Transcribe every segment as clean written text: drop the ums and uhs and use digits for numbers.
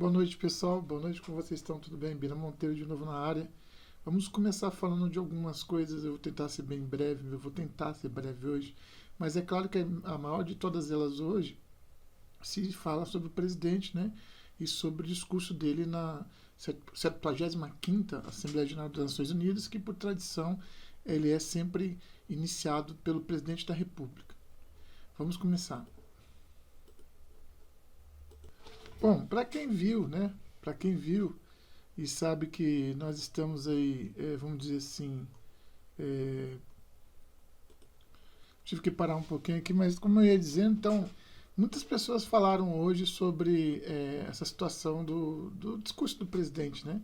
Boa noite, pessoal. Boa noite, como vocês estão? Tudo bem? Bira Monteiro de novo na área. Vamos começar falando de algumas coisas. Eu vou tentar ser bem breve, eu vou tentar ser breve hoje. Mas é claro que a maior de todas elas hoje se fala sobre o presidente, né? E sobre o discurso dele na 75ª Assembleia Geral das Nações Unidas, que por tradição ele é sempre iniciado pelo presidente da República. Vamos começar. Bom, para quem viu, né? Para quem viu e sabe que nós estamos aí, vamos dizer assim, tive que parar um pouquinho aqui, mas como eu ia dizendo, então, muitas pessoas falaram hoje sobre essa situação do discurso do presidente, né?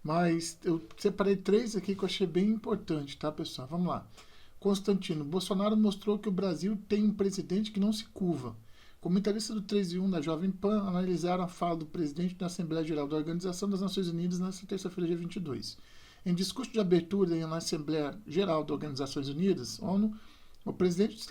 Mas eu separei três aqui que eu achei bem importante, tá, pessoal? Vamos lá. Constantino, Bolsonaro mostrou que o Brasil tem um presidente que não se curva. Comentaristas do 3 e 1 da Jovem Pan analisaram a fala do presidente na Assembleia Geral da Organização das Nações Unidas nesta terça-feira, dia 22. Em discurso de abertura na Assembleia Geral das Organizações Unidas, ONU, o presidente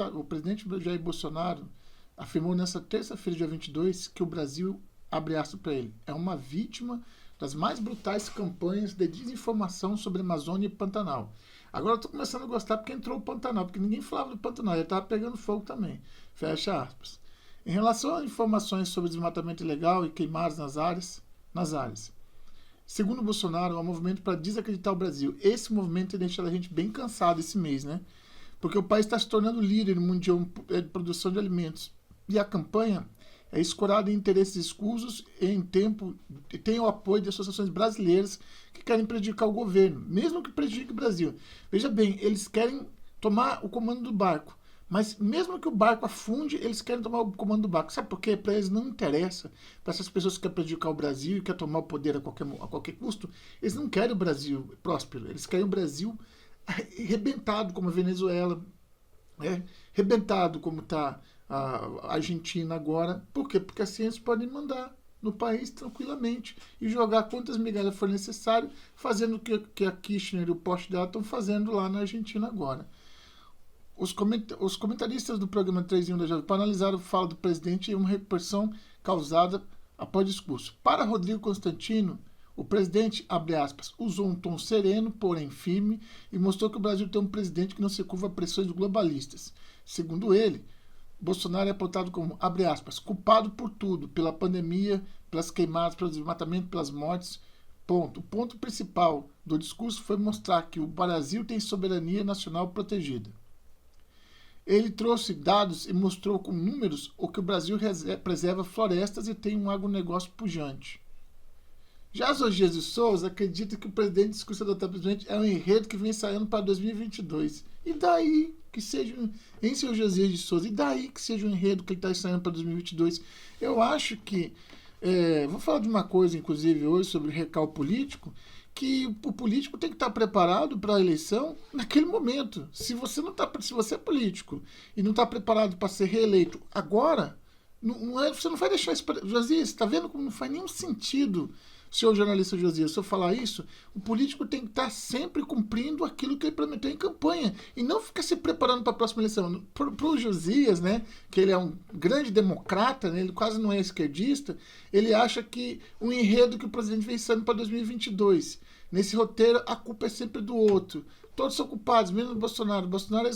Jair Bolsonaro afirmou nesta terça-feira, dia 22, que o Brasil, abre aspas para ele, é uma vítima das mais brutais campanhas de desinformação sobre a Amazônia e Pantanal. Agora eu estou começando a gostar porque entrou o Pantanal, porque ninguém falava do Pantanal, ele estava pegando fogo também. Fecha aspas. Em relação a informações sobre desmatamento ilegal e queimadas nas áreas, segundo Bolsonaro, é um movimento para desacreditar o Brasil. Esse movimento tem deixado a gente bem cansado esse mês, né? Porque o país está se tornando líder mundial de produção de alimentos. E a campanha é escorada em interesses escusos e tem o apoio de associações brasileiras que querem prejudicar o governo, mesmo que prejudique o Brasil. Veja bem, eles querem tomar o comando do barco. Mas mesmo que o barco afunde, eles querem tomar o comando do barco. Sabe por quê? Para eles não interessa. Para essas pessoas que querem prejudicar o Brasil e querem tomar o poder a qualquer custo, eles não querem o Brasil próspero. Eles querem o Brasil arrebentado, como a Venezuela. Arrebentado, como está a Argentina agora. Por quê? Porque assim eles podem mandar no país tranquilamente e jogar quantas migalhas for necessário, fazendo o que a Kirchner e o poste dela estão fazendo lá na Argentina agora. Os comentaristas do programa 3 em 1 da Jovem Pan analisaram a fala do presidente e uma repercussão causada após o discurso. Para Rodrigo Constantino, o presidente, abre aspas, usou um tom sereno, porém firme, e mostrou que o Brasil tem um presidente que não se curva a pressões globalistas. Segundo ele, Bolsonaro é apontado como, abre aspas, culpado por tudo, pela pandemia, pelas queimadas, pelo desmatamento, pelas mortes. Ponto. O ponto principal do discurso foi mostrar que o Brasil tem soberania nacional protegida. Ele trouxe dados e mostrou com números o que o Brasil preserva florestas e tem um agronegócio pujante. Já Josias de Souza acredita que o presidente discurso adotado pelo presidente é um enredo que vem saindo para 2022. E daí que seja, em seu Josias de Souza, e daí que seja um enredo que ele está saindo para 2022? Eu acho que, vou falar de uma coisa, inclusive, hoje, sobre recalque político, que o político tem que estar preparado para a eleição naquele momento. Se você é político e não está preparado para ser reeleito agora, você não vai deixar isso para... Josias, está vendo como não faz nenhum sentido, senhor jornalista Josias, se eu falar isso? O político tem que estar sempre cumprindo aquilo que ele prometeu em campanha e não ficar se preparando para a próxima eleição. Para o Josias, né, que ele é um grande democrata, né, ele quase não é esquerdista, ele acha que o enredo que o presidente vem sendo para 2022. Nesse roteiro, a culpa é sempre do outro. Todos são culpados, menos o Bolsonaro. Bolsonaro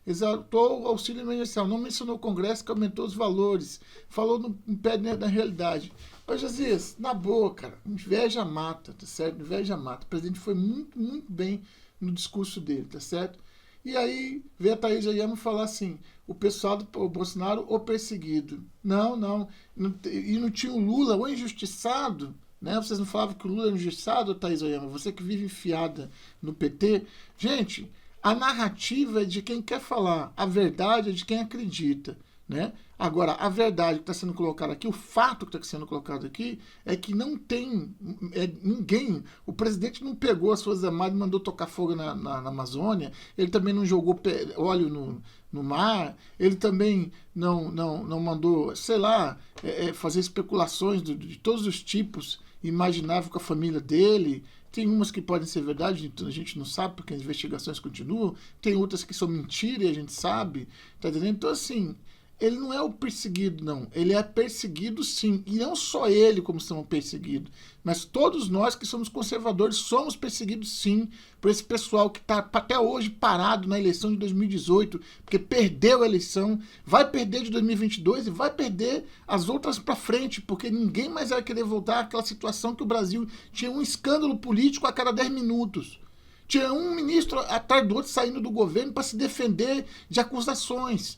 exaltou o auxílio emergencial, não mencionou o Congresso que aumentou os valores, falou no pé da realidade. Ô, Josias, na boa, cara, inveja mata, tá certo? Inveja mata. O presidente foi muito, muito bem no discurso dele, tá certo? E aí veio a Thaís Ayama falar assim, o pessoal do Bolsonaro, o perseguido. Não, e não tinha o Lula, o injustiçado, né? Vocês não falavam que o Lula é injustiçado, Thaís Oyama? Você que vive enfiada no PT. Gente, a narrativa é de quem quer falar, a verdade é de quem acredita, né? Agora, a verdade que está sendo colocada aqui, o fato que está sendo colocado aqui, é que não tem ninguém, o presidente não pegou as suas armadas e mandou tocar fogo na Amazônia, ele também não jogou óleo no mar, ele também não mandou, sei lá, fazer especulações de todos os tipos imaginável com a família dele. Tem umas que podem ser verdade, a gente não sabe porque as investigações continuam. Tem outras que são mentira e a gente sabe. Tá entendendo? Então, assim, ele não é o perseguido, não. Ele é perseguido, sim. E não só ele como somos perseguidos, mas todos nós que somos conservadores somos perseguidos, sim, por esse pessoal que está até hoje parado na eleição de 2018, porque perdeu a eleição, vai perder de 2022 e vai perder as outras para frente, porque ninguém mais vai querer voltar àquela situação que o Brasil tinha um escândalo político a cada 10 minutos. Tinha um ministro atrás do outro saindo do governo para se defender de acusações,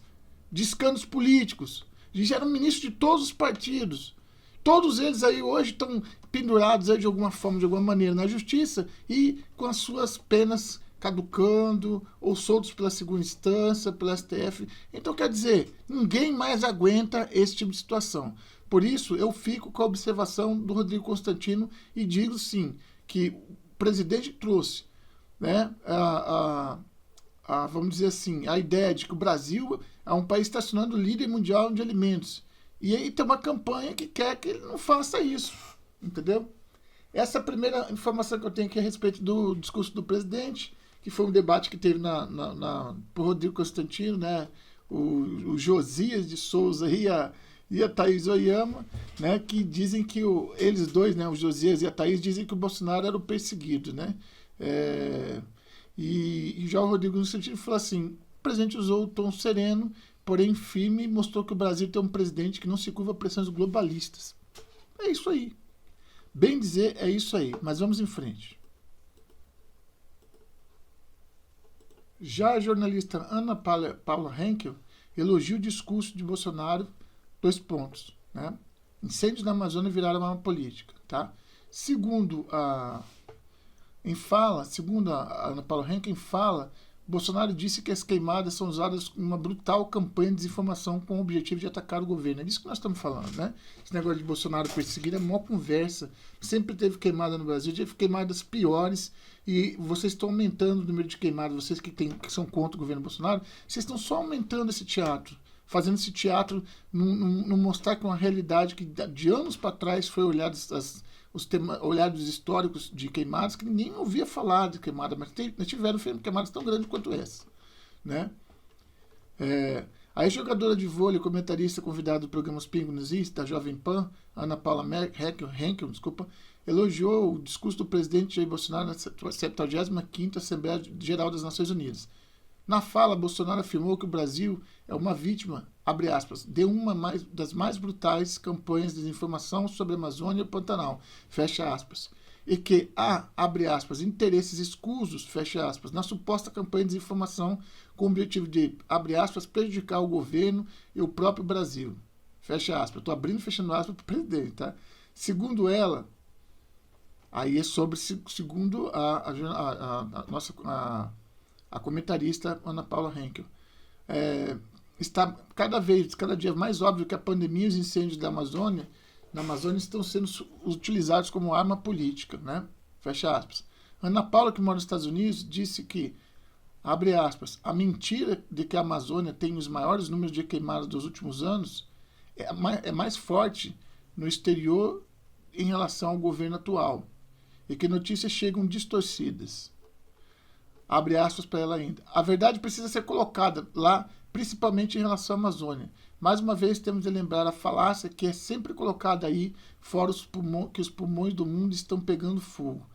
de escândalos políticos. Já eram ministros de todos os partidos. Todos eles aí hoje estão pendurados aí de alguma forma, de alguma maneira na justiça e com as suas penas caducando ou soltos pela segunda instância, pela STF. Então, quer dizer, ninguém mais aguenta esse tipo de situação. Por isso, eu fico com a observação do Rodrigo Constantino e digo, sim, que o presidente trouxe, né, vamos dizer assim, a ideia de que o Brasil é um país que está se tornando líder mundial de alimentos. E aí tem uma campanha que quer que ele não faça isso, entendeu? Essa é a primeira informação que eu tenho aqui a respeito do discurso do presidente, que foi um debate que teve por Rodrigo Constantino, né, o Josias de Souza e a Thaís Oyama, né, que dizem que eles dois, né, o Josias e a Thaís, dizem que o Bolsonaro era o perseguido, né? E já o Rodrigo Constantino falou assim: o presidente usou o tom sereno, porém firme, e mostrou que o Brasil tem um presidente que não se curva a pressões globalistas. É isso aí. Bem dizer, é isso aí. Mas vamos em frente. Já a jornalista Ana Paula Henkel elogia o discurso de Bolsonaro, 2 pontos. Né? Incêndios na Amazônia viraram uma política. Tá? Segundo a Ana Paula Henkel, Bolsonaro disse que as queimadas são usadas em uma brutal campanha de desinformação com o objetivo de atacar o governo. É disso que nós estamos falando, né? Esse negócio de Bolsonaro perseguir é uma conversa. Sempre teve queimada no Brasil, teve queimadas piores, e vocês estão aumentando o número de queimadas, vocês que são contra o governo Bolsonaro, vocês estão só aumentando esse teatro, fazendo esse teatro não mostrar que é uma realidade que de anos para trás foi olhada olhados históricos de queimadas que ninguém ouvia falar de queimada, mas tiveram queimadas tão grandes quanto essa, né? A ex-jogadora de vôlei, comentarista convidada do programa Os Pingos Is, da Jovem Pan, Ana Paula Henkel, elogiou o discurso do presidente Jair Bolsonaro na 75ª Assembleia Geral das Nações Unidas. Na fala, Bolsonaro afirmou que o Brasil é uma vítima, abre aspas, de uma das mais brutais campanhas de desinformação sobre a Amazônia e o Pantanal, fecha aspas, e que há, abre aspas, interesses escusos, fecha aspas, na suposta campanha de desinformação com o objetivo de, abre aspas, prejudicar o governo e o próprio Brasil, fecha aspas. Estou abrindo e fechando aspas para o presidente, tá? Segundo ela, aí é sobre, segundo a comentarista Ana Paula Henkel, está cada dia mais óbvio que a pandemia e os incêndios na Amazônia estão sendo utilizados como arma política, né? Fecha aspas. Ana Paula, que mora nos Estados Unidos, disse que, abre aspas, a mentira de que a Amazônia tem os maiores números de queimadas dos últimos anos é mais forte no exterior em relação ao governo atual, e que notícias chegam distorcidas. Abre aspas para ela ainda. A verdade precisa ser colocada lá, principalmente em relação à Amazônia. Mais uma vez, temos de lembrar a falácia que é sempre colocada aí, fora que os pulmões do mundo estão pegando fogo.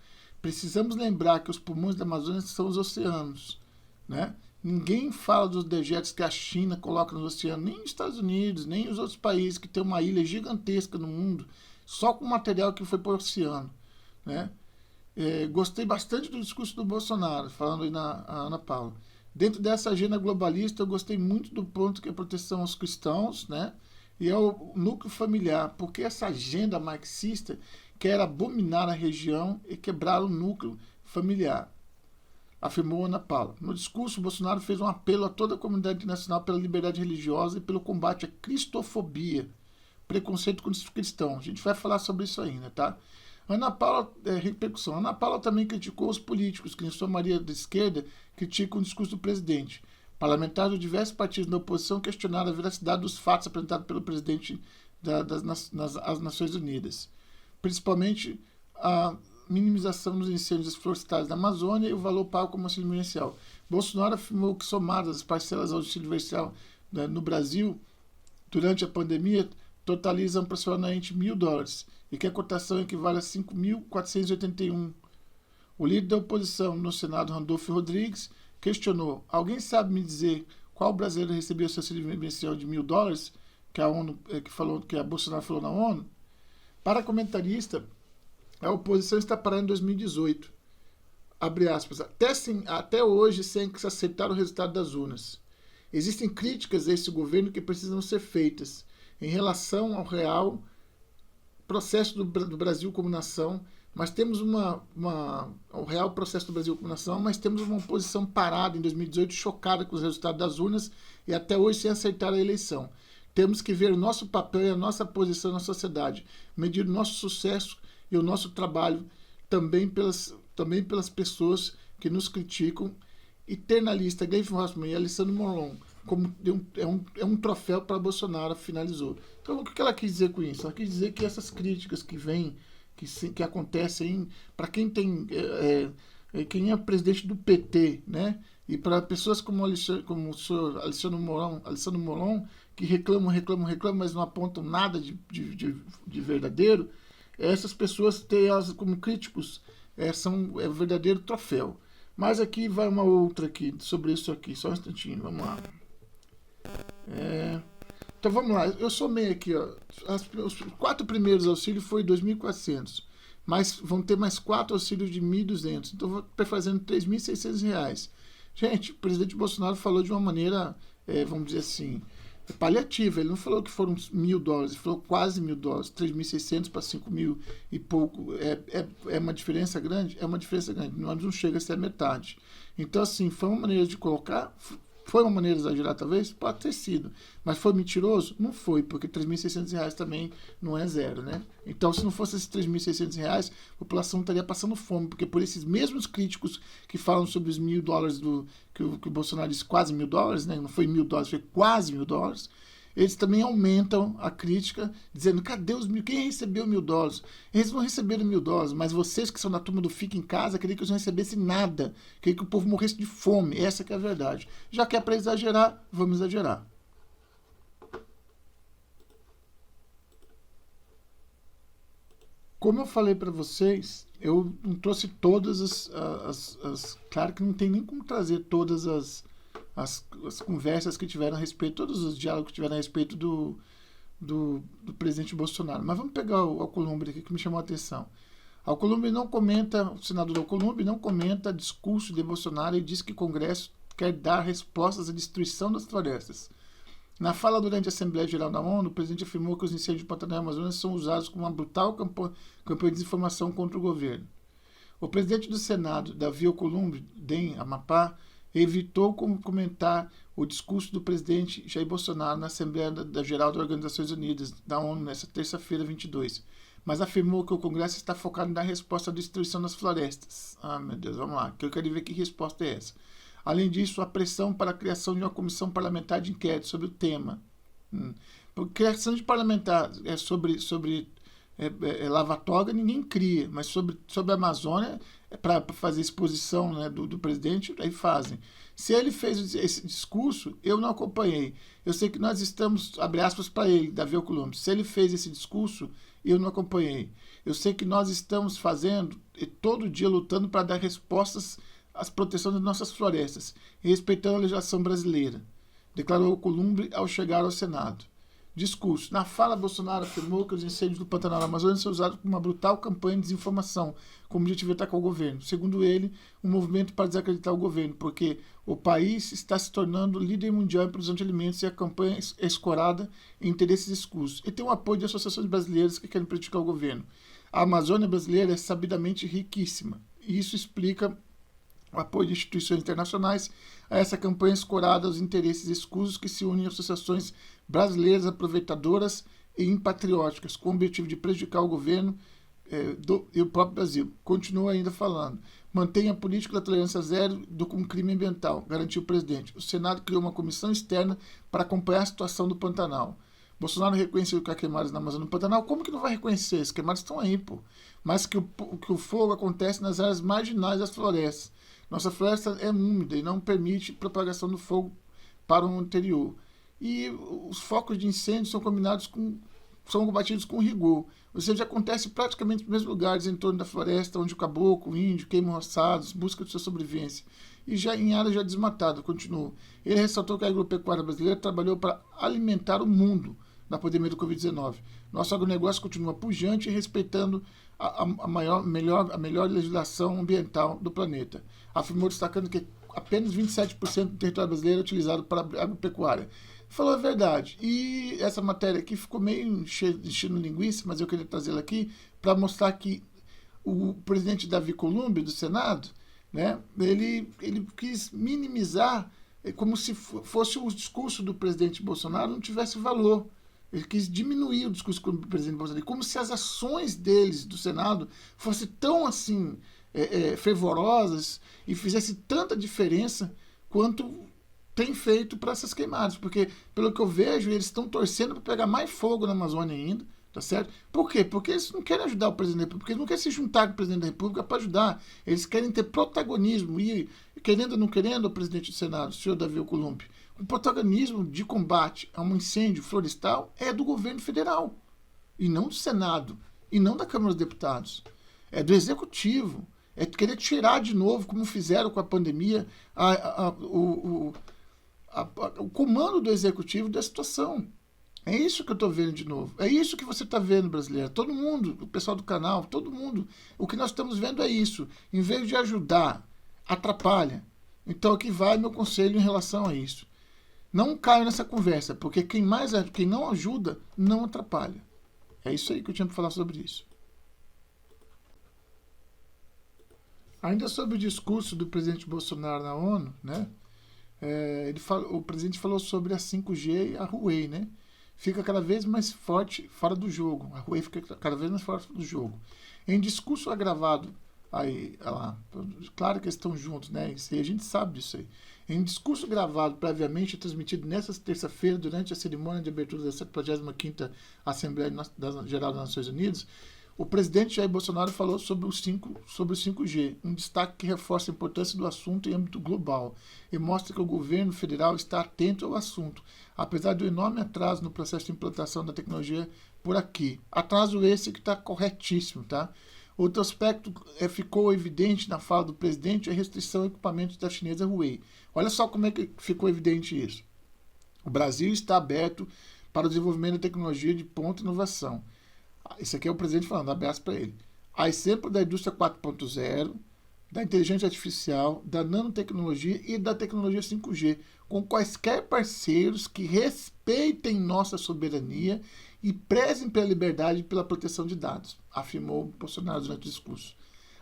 Precisamos lembrar que os pulmões da Amazônia são os oceanos, né? Ninguém fala dos dejetos que a China coloca nos oceanos, nem os Estados Unidos, nem os outros países que têm uma ilha gigantesca no mundo, só com material que foi para o oceano, né? Gostei bastante do discurso do Bolsonaro, falando aí na Ana Paula. Dentro dessa agenda globalista, eu gostei muito do ponto que é a proteção aos cristãos, né? E ao núcleo familiar, porque essa agenda marxista quer abominar a região e quebrar o núcleo familiar, afirmou Ana Paula. No discurso, Bolsonaro fez um apelo a toda a comunidade internacional pela liberdade religiosa e pelo combate à cristofobia, preconceito contra os cristãos. A gente vai falar sobre isso ainda, tá? Ana Paula, repercussão. Ana Paula também criticou os políticos, que em sua maioria da esquerda criticam o discurso do presidente. Parlamentares de diversos partidos da oposição questionaram a veracidade dos fatos apresentados pelo presidente das Nações Unidas, principalmente a minimização dos incêndios florestais da Amazônia e o valor pago como auxílio emergencial. Bolsonaro afirmou que, somadas as parcelas ao auxílio emergencial no Brasil, durante a pandemia totalizam aproximadamente US$ 1.000 e que a cotação equivale a 5.481. O líder da oposição no Senado, Randolfo Rodrigues, questionou: alguém sabe me dizer qual brasileiro recebeu seu auxílio emergencial de US$ 1.000 que a ONU, que a Bolsonaro falou na ONU? Para comentarista, a oposição está parada em 2018. Abre aspas, até hoje sem que se aceitar o resultado das urnas. Existem críticas a esse governo que precisam ser feitas em relação ao real processo do Brasil como nação, mas temos o real processo do Brasil como nação, mas temos uma oposição parada em 2018, chocada com os resultados das urnas e até hoje sem aceitar a eleição. Temos que ver o nosso papel e a nossa posição na sociedade, medir o nosso sucesso e o nosso trabalho também pelas pessoas que nos criticam, e ter na lista Gleisi Hoffmann e Alessandro Molon como um troféu para Bolsonaro, finalizou. Então, o que ela quis dizer com isso? Ela quis dizer que essas críticas que vêm, que acontecem para quem quem é presidente do PT, né? E para pessoas como o senhor Alessandro Molon, que reclamam, mas não apontam nada de verdadeiro, essas pessoas têm elas como críticos, são verdadeiro troféu. Mas aqui vai uma outra aqui, sobre isso aqui, só um instantinho, vamos lá. Então vamos lá, eu somei aqui, ó, os 4 primeiros auxílios foi 2.400, mas vão ter mais 4 auxílios de 1.200, então vou fazendo R$3.600. Gente, o presidente Bolsonaro falou de uma maneira, vamos dizer assim, paliativa. Ele não falou que foram $1.000, ele falou quase $1.000, 3.600 para 5.000 e pouco. É uma diferença grande? É uma diferença grande, mas não chega a ser a metade. Então, assim, foi uma maneira de colocar. Foi uma maneira de exagerar, talvez? Pode ter sido. Mas foi mentiroso? Não foi, porque R$3.600 também não é zero, né? Então, se não fosse esses R$3.600, a população estaria passando fome, porque por esses mesmos críticos que falam sobre os $1.000 que o Bolsonaro disse, quase $1.000, né? Não foi $1.000, foi quase $1.000. Eles também aumentam a crítica, dizendo, cadê os mil? Quem recebeu $1.000? Eles não receberam $1.000, mas vocês que são da turma do Fica em Casa, queriam que eles não recebessem nada, queriam que o povo morresse de fome. Essa que é a verdade. Já que é para exagerar, vamos exagerar. Como eu falei para vocês, eu não trouxe todas claro que não tem nem como trazer todas as conversas que tiveram a respeito, todos os diálogos que tiveram a respeito do presidente Bolsonaro. Mas vamos pegar o Alcolumbre aqui, que me chamou a atenção. Alcolumbre não comenta, o senador Alcolumbre não comenta discurso de Bolsonaro e diz que o Congresso quer dar respostas à destruição das florestas. Na fala durante a Assembleia Geral da ONU, o presidente afirmou que os incêndios do Pantanal e Amazonas são usados como uma brutal campanha de desinformação contra o governo. O presidente do Senado, Davi Alcolumbre, DEM, Amapá, evitou comentar o discurso do presidente Jair Bolsonaro na Assembleia Geral das Organizações Unidas, da ONU, nesta terça-feira, 22, mas afirmou que o Congresso está focado em dar resposta à destruição das florestas. Ah, meu Deus, vamos lá, que eu quero ver que resposta é essa. Além disso, a pressão para a criação de uma comissão parlamentar de inquérito sobre o tema. Criação de parlamentar sobre lava-toga ninguém cria, mas sobre a Amazônia, para fazer exposição, né, do presidente, aí fazem. Se ele fez esse discurso, eu não acompanhei. Eu sei que nós estamos, abre aspas para ele, Davi Alcolumbre, se ele fez esse discurso, eu não acompanhei. Eu sei que nós estamos fazendo, e todo dia lutando para dar respostas às proteções das nossas florestas, e respeitando a legislação brasileira, declarou Alcolumbre ao chegar ao Senado. Discurso. Na fala, Bolsonaro afirmou que os incêndios do Pantanal da Amazônia são usados como uma brutal campanha de desinformação, com o objetivo de atacar o governo. Segundo ele, um movimento para desacreditar o governo, porque o país está se tornando líder mundial em produção de alimentos e a campanha é escorada em interesses escusos. E tem o apoio de associações brasileiras que querem prejudicar o governo. A Amazônia brasileira é sabidamente riquíssima, e isso explica o apoio de instituições internacionais a essa campanha escorada aos interesses escusos que se unem a associações brasileiras aproveitadoras e impatrióticas, com o objetivo de prejudicar o governo e o próprio Brasil. Continua ainda falando. Mantenha a política da tolerância zero com crime ambiental, garantiu o presidente. O Senado criou uma comissão externa para acompanhar a situação do Pantanal. Bolsonaro reconheceu que há queimadas na Amazônia e no Pantanal. Como que não vai reconhecer? As queimadas estão aí, pô. Mas que o fogo acontece nas áreas marginais das florestas. Nossa floresta é úmida e não permite propagação do fogo para o interior. e os focos de incêndio são combatidos com rigor. Ou seja, acontece praticamente nos mesmos lugares em torno da floresta, onde o caboclo, o índio, queimam roçados, busca de sua sobrevivência. E já em área já desmatada, continuou. Ele ressaltou que a agropecuária brasileira trabalhou para alimentar o mundo na pandemia do Covid-19. Nosso agronegócio continua pujante e respeitando a melhor legislação ambiental do planeta. Afirmou, destacando que apenas 27% do território brasileiro é utilizado para agropecuária. Falou a verdade. E essa matéria aqui ficou meio enchendo linguiça, mas eu queria trazê-la aqui para mostrar que o presidente Davi Columbi, do Senado, né, ele quis minimizar, como se fosse o discurso do presidente Bolsonaro não tivesse valor. Ele quis diminuir o discurso do presidente Bolsonaro, como se as ações deles, do Senado, fossem tão assim fervorosas e fizesse tanta diferença quanto tem feito para essas queimadas. Porque, pelo que eu vejo, eles estão torcendo para pegar mais fogo na Amazônia ainda. Tá certo? Por quê? Porque eles não querem ajudar o presidente da República, eles não querem se juntar com o presidente da República para ajudar. Eles querem ter protagonismo. E, querendo ou não querendo, o presidente do Senado, o senhor Davi Alcolumbre, o protagonismo de combate a um incêndio florestal é do governo federal, e não do Senado, e não da Câmara dos Deputados. É do Executivo. É querer tirar de novo, como fizeram com a pandemia, o comando do Executivo da situação. É isso que eu estou vendo de novo. É isso que você está vendo, brasileiro. Todo mundo, o pessoal do canal, todo mundo. O que nós estamos vendo é isso. Em vez de ajudar, atrapalha. Então aqui vai meu conselho em relação a isso. Não caia nessa conversa, porque quem não ajuda, não atrapalha. É isso aí que eu tinha para falar sobre isso. Ainda sobre o discurso do presidente Bolsonaro na ONU, né? O presidente falou sobre a 5G e a Huawei, né? Fica cada vez mais forte fora do jogo. A Huawei fica cada vez mais fora do jogo. Em discurso agravado, claro que eles estão juntos, né? Isso aí, a gente sabe disso aí. Em discurso gravado previamente transmitido nesta terça-feira durante a cerimônia de abertura da 75ª Assembleia Geral das Nações Unidas, o presidente Jair Bolsonaro falou sobre o 5G, um destaque que reforça a importância do assunto em âmbito global e mostra que o governo federal está atento ao assunto, apesar do enorme atraso no processo de implantação da tecnologia por aqui. Atraso esse que está corretíssimo, tá? Outro aspecto ficou evidente na fala do presidente é a restrição a equipamentos da chinesa Huawei. Olha só como é que ficou evidente isso. O Brasil está aberto para o desenvolvimento da tecnologia de ponta e inovação. Esse aqui é o presidente falando, abraço para ele. A exemplo da indústria 4.0, da inteligência artificial, da nanotecnologia e da tecnologia 5G, com quaisquer parceiros que respeitem nossa soberania e prezem pela liberdade e pela proteção de dados, afirmou Bolsonaro durante o discurso.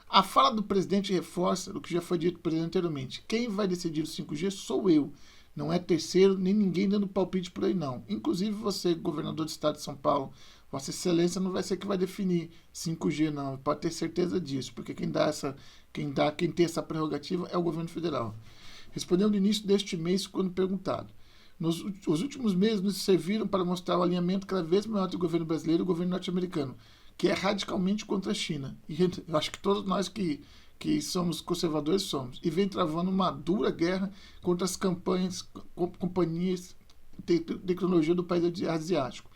A fala do presidente reforça o que já foi dito por ele anteriormente. Quem vai decidir o 5G sou eu. Não é terceiro, nem ninguém dando palpite por aí, não. Inclusive você, governador do estado de São Paulo, Vossa Excelência não vai ser que vai definir 5G, não. Pode ter certeza disso, porque quem tem essa prerrogativa é o governo federal. Respondeu no início deste mês, quando perguntado. Os últimos meses nos serviram para mostrar o alinhamento cada vez maior do governo brasileiro e do governo norte-americano, que é radicalmente contra a China. E eu acho que todos nós que somos conservadores somos. E vem travando uma dura guerra contra as companhias de tecnologia do país asiático.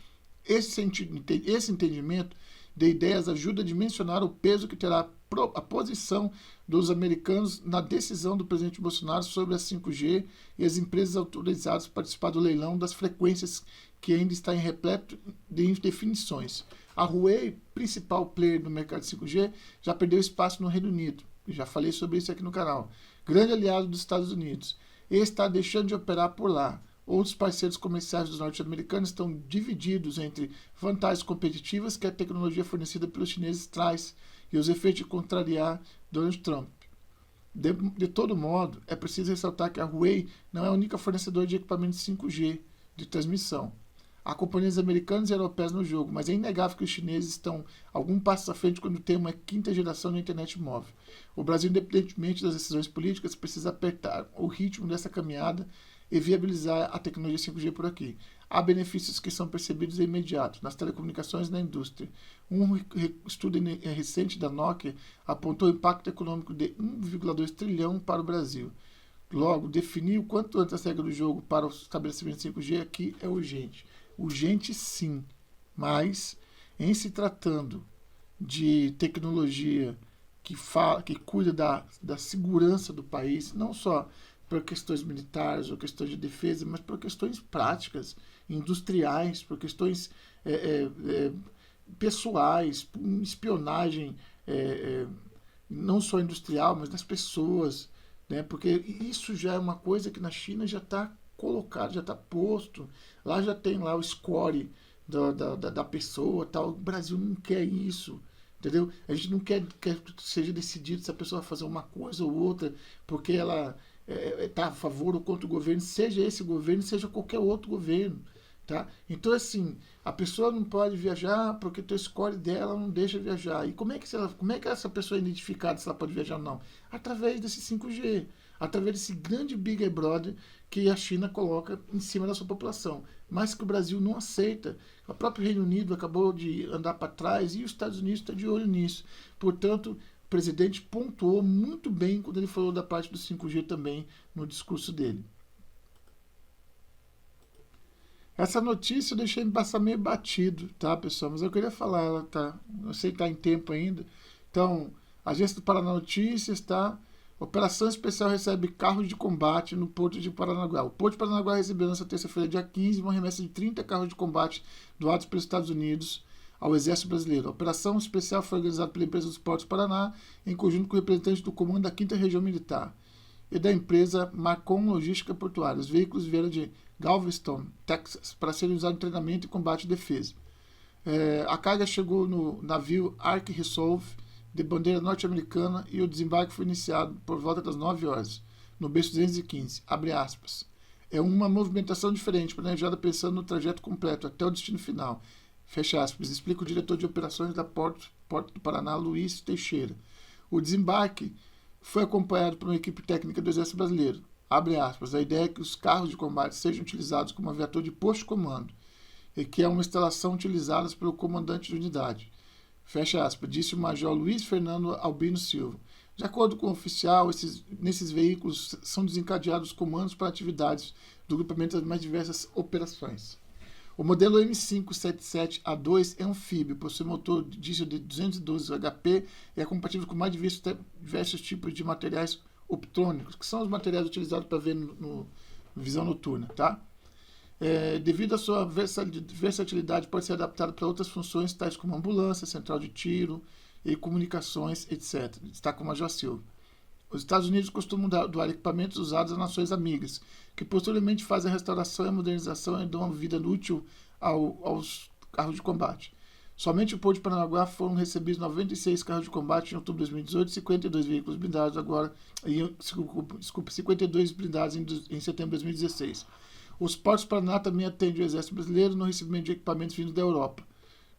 Esse entendimento de ideias ajuda a dimensionar o peso que terá a posição dos americanos na decisão do presidente Bolsonaro sobre a 5G e as empresas autorizadas para participar do leilão das frequências que ainda está em repleto de definições. A Huawei, principal player do mercado 5G, já perdeu espaço no Reino Unido. Já falei sobre isso aqui no canal. Grande aliado dos Estados Unidos. E está deixando de operar por lá. Outros parceiros comerciais dos norte-americanos estão divididos entre vantagens competitivas que a tecnologia fornecida pelos chineses traz e os efeitos de contrariar Donald Trump. De todo modo, é preciso ressaltar que a Huawei não é a única fornecedora de equipamentos 5G de transmissão. Há companhias americanas e europeias no jogo, mas é inegável que os chineses estão algum passo à frente quando tem uma quinta geração na internet móvel. O Brasil, independentemente das decisões políticas, precisa apertar o ritmo dessa caminhada e viabilizar a tecnologia 5G por aqui. Há benefícios que são percebidos de imediato nas telecomunicações e na indústria. Um estudo recente da Nokia apontou o impacto econômico de 1,2 trilhão para o Brasil. Logo, definir o quanto antes a regra do jogo para o estabelecimento de 5G aqui é urgente. Urgente sim, mas em se tratando de tecnologia que cuida da segurança do país, não só por questões militares ou questões de defesa, mas por questões práticas, industriais, por questões pessoais, espionagem, não só industrial, mas das pessoas, né? Porque isso já é uma coisa que na China já está colocado, já está posto, lá já tem lá o score da pessoa, tal. O Brasil não quer isso, entendeu? A gente não quer que seja decidido se a pessoa vai fazer uma coisa ou outra porque ela está a favor ou contra o governo, seja esse governo, seja qualquer outro governo. Tá? Então, assim, a pessoa não pode viajar porque o score dela não deixa viajar. E como é que essa pessoa é identificada se ela pode viajar ou não? Através desse 5G, através desse grande Big Brother que a China coloca em cima da sua população, mas que o Brasil não aceita. O próprio Reino Unido acabou de andar para trás e os Estados Unidos estão de olho nisso. Portanto, o presidente pontuou muito bem quando ele falou da parte do 5G também no discurso dele. Essa notícia eu deixei passar meio batido, tá, pessoal? Mas eu queria falar, ela tá. Eu sei que está em tempo ainda. Então, Agência do Paraná Notícias, tá? Operação Especial recebe carros de combate no Porto de Paranaguá. O Porto de Paranaguá recebeu nesta terça-feira, dia 15, uma remessa de 30 carros de combate doados pelos Estados Unidos ao Exército Brasileiro. A operação especial foi organizada pela empresa dos Portos Paraná, em conjunto com representantes do Comando da 5ª Região Militar e da empresa Marcon Logística Portuária. Os veículos vieram de Galveston, Texas, para serem usados em treinamento e combate e defesa. A carga chegou no navio Ark Resolve, de bandeira norte-americana, e o desembarque foi iniciado por volta das 9 horas, no berço 215, abre aspas. É uma movimentação diferente, planejada pensando no trajeto completo, até o destino final, fecha aspas, explica o diretor de operações da Porto do Paraná, Luiz Teixeira. O desembarque foi acompanhado por uma equipe técnica do Exército Brasileiro. Abre aspas, a ideia é que os carros de combate sejam utilizados como aviator de posto de comando, e que é uma instalação utilizada pelo comandante de unidade. Fecha aspas, disse o Major Luiz Fernando Albino Silva. De acordo com o oficial, nesses veículos são desencadeados comandos para atividades do grupamento das mais diversas operações. O modelo M577A2 é anfíbio, possui motor diesel de 212 HP e é compatível com mais diversos tipos de materiais optrônicos, que são os materiais utilizados para ver no visão noturna, tá? Devido à sua versatilidade, pode ser adaptado para outras funções, tais como ambulância, central de tiro e comunicações, etc. Destaca o Major Silva. Os Estados Unidos costumam doar equipamentos usados às nações amigas, que posteriormente fazem a restauração e a modernização e dão uma vida útil aos carros de combate. Somente o Porto de Paranaguá foram recebidos 96 carros de combate em outubro de 2018 e 52 veículos blindados agora, 52 blindados em setembro de 2016. Os Portos do Paraná também atendem o Exército Brasileiro no recebimento de equipamentos vindos da Europa.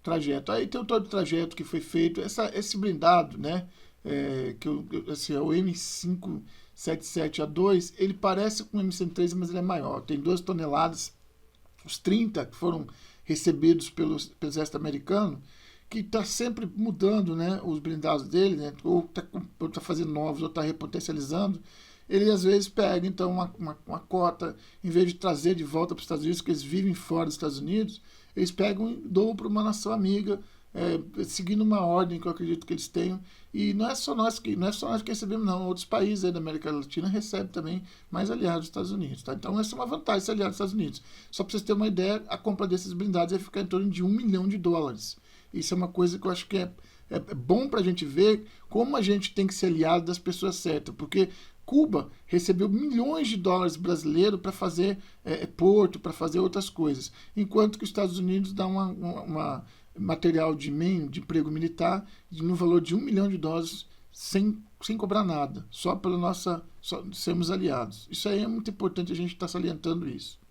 Trajeto. Aí tem todo o trajeto que foi feito. Esse blindado, né? É o M577A2, ele parece com o M113, mas ele é maior. Tem 2 toneladas. Os 30 que foram recebidos pelo Exército Americano, que está sempre mudando, né, os blindados dele, né, ou está fazendo novos, ou está repotencializando. Ele às vezes pega então uma cota, em vez de trazer de volta para os Estados Unidos, porque eles vivem fora dos Estados Unidos, eles pegam e doam para uma nação amiga, seguindo uma ordem que eu acredito que eles tenham. E não é só nós que recebemos, não. Outros países aí da América Latina recebem também mais aliados dos Estados Unidos. Tá? Então essa é uma vantagem, ser aliado dos Estados Unidos. Só para vocês terem uma ideia, a compra desses blindados vai ficar em torno de $1 milhão. Isso é uma coisa que eu acho que é bom para a gente ver como a gente tem que ser aliado das pessoas certas, porque Cuba recebeu milhões de dólares brasileiros para fazer porto, para fazer outras coisas, enquanto que os Estados Unidos dá uma material de emprego militar no valor de $1 milhão sem cobrar nada, só sermos aliados. Isso aí é muito importante a gente estar salientando isso.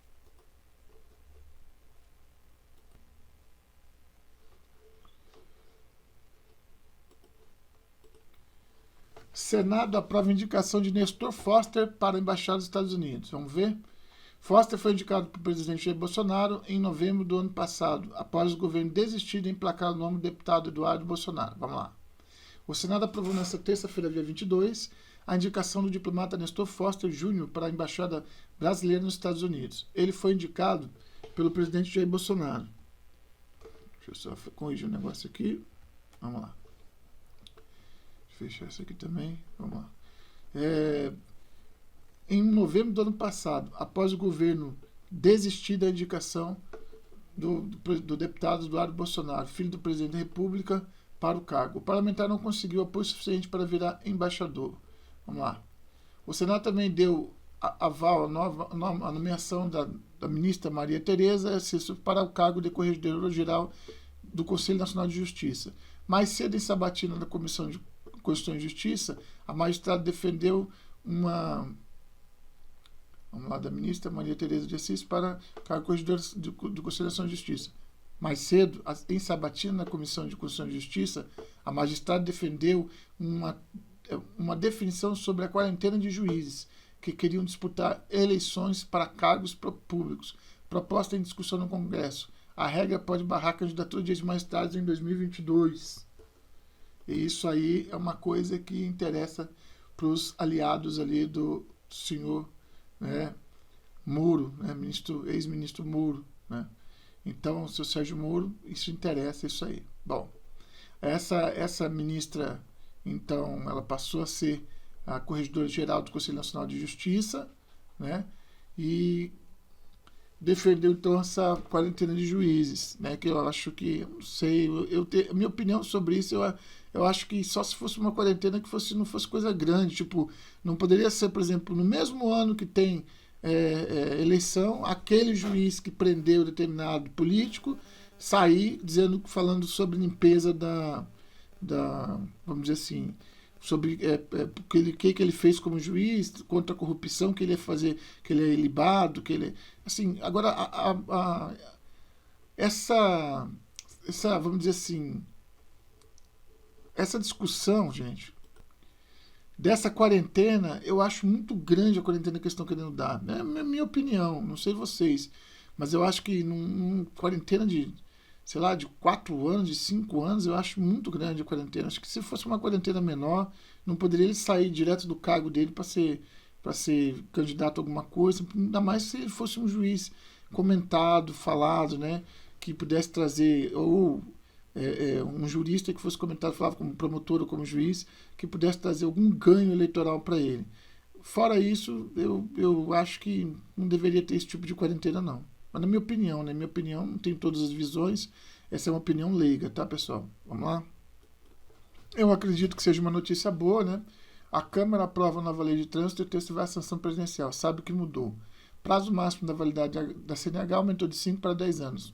Senado aprova a indicação de Nestor Foster para a Embaixada dos Estados Unidos. Vamos ver? Foster foi indicado pelo presidente Jair Bolsonaro em novembro do ano passado, após o governo desistir de emplacar o nome do deputado Eduardo Bolsonaro. Vamos lá. O Senado aprovou nesta terça-feira, dia 22, a indicação do diplomata Nestor Foster Jr. para a Embaixada Brasileira nos Estados Unidos. Ele foi indicado pelo presidente Jair Bolsonaro. Deixa eu só corrigir um negócio aqui. Vamos lá. Deixa eu fechar isso aqui também. Vamos lá. Em novembro do ano passado, após o governo desistir da indicação do deputado Eduardo Bolsonaro, filho do presidente da República, para o cargo, o parlamentar não conseguiu apoio suficiente para virar embaixador. Vamos lá. O Senado também deu aval à nomeação da ministra Maria Tereza para o cargo de Corregedora-Geral do Conselho Nacional de Justiça. Mais cedo, em sabatina da Comissão de Constituição e Justiça, a magistrada defendeu da ministra Maria Tereza de Assis para o cargo de Corregedora do Conselho Nacional de Justiça. Mais cedo, em sabatina na Comissão de Constituição e Justiça, a magistrada defendeu uma definição sobre a quarentena de juízes que queriam disputar eleições para cargos públicos, proposta em discussão no Congresso. A regra pode barrar a candidatura de ex-magistrados em 2022. E isso aí é uma coisa que interessa para os aliados ali do senhor, né, Moro, né, ex-ministro Moro, né? Então, o seu Sérgio Moro, isso interessa, isso aí. Bom, essa ministra, então, ela passou a ser a Corregedora-Geral do Conselho Nacional de Justiça, né? E defendeu, então, essa quarentena de juízes, né? Que eu acho que, não sei, a minha opinião sobre isso, eu acho que só se fosse uma quarentena que não fosse coisa grande, tipo, não poderia ser, por exemplo, no mesmo ano que tem eleição, aquele juiz que prendeu determinado político sair falando sobre limpeza vamos dizer assim, sobre o que ele fez como juiz, contra a corrupção que ele ia fazer, que ele é ilibado, que ele assim, agora essa vamos dizer assim, essa discussão, gente, dessa quarentena, eu acho muito grande a quarentena que eles estão querendo dar. É a minha opinião, não sei vocês. Mas eu acho que numa quarentena de, sei lá, de 4 anos, de 5 anos, eu acho muito grande a quarentena. Acho que se fosse uma quarentena menor, não poderia ele sair direto do cargo dele para ser candidato a alguma coisa, ainda mais se ele fosse um juiz comentado, falado, né, que pudesse trazer, ou um jurista que fosse comentado, falava como promotor ou como juiz, que pudesse trazer algum ganho eleitoral para ele. Fora isso, eu acho que não deveria ter esse tipo de quarentena, não. Mas na minha opinião, não tem todas as visões, essa é uma opinião leiga, tá, pessoal? Vamos lá? Eu acredito que seja uma notícia boa, né? A Câmara aprova a nova lei de trânsito e o texto vai à sanção presidencial. Sabe o que mudou? Prazo máximo da validade da CNH aumentou de 5 para 10 anos.